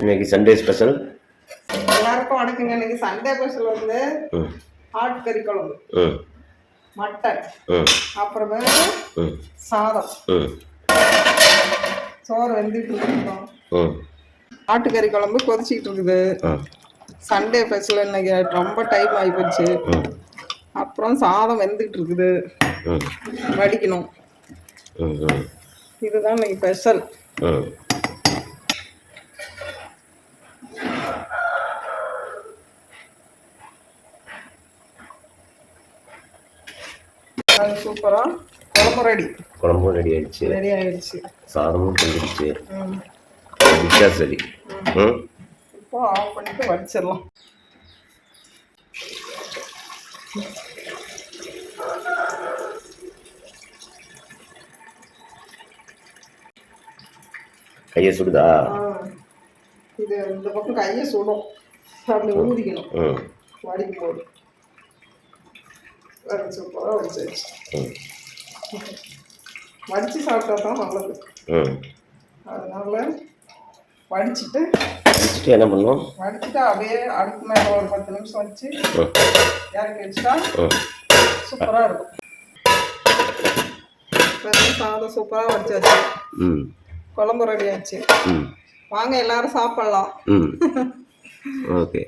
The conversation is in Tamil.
இன்னைக்கு சண்டே ஸ்பெஷல். எல்லாருக்கும் வணக்கங்க. இன்னைக்கு சண்டே ஸ்பெஷல் வந்து ஆட்டுக்கறி குழம்பு, மட்டன், அப்புறமே சாதம், சோறு வெந்துட்டு இருக்கோம். ஆட்டுக்கறி குழம்பு கொதிச்சிக்கிட்டு இருக்குது. சண்டே ஸ்பெஷல் இன்னைக்கு ரொம்ப டைம் ஆகி போச்சு. அப்புறம் சாதம் வெந்துட்டு இருக்குது, வடிக்கணும். இதுதான் இன்னைக்கு ஸ்பெஷல். சூப்பரா குழம்பு ரெடி ஆயிடுச்சு. சாதமும் வந்துடுச்சு. சரி, இப்போ ஆஃப் பண்ணிட்டு வடிச்சிடலாம். கையை சுடுதா? இது இந்த பக்கம் கையை சுடும். அப்படி ஊதிக்கணும் வடிக்கும் போது. சூப்பராக வடிச்சாச்சு. வடித்து சாப்பிட்டா தான் நல்லது. அதனால வடிச்சிட்டு என்ன பண்ணுவோம்? வடிச்சிட்டு அப்படியே அடுப்பு மேலே ஒரு 10 நிமிஷம் வச்சு இறக்கி வச்சுட்டா சூப்பராக இருக்கும். சாதம் சூப்பராக வடிச்சாச்சு. குழம்பு ரெடி ஆச்சு. வாங்க எல்லாரும் சாப்பிடலாம். ஓகே.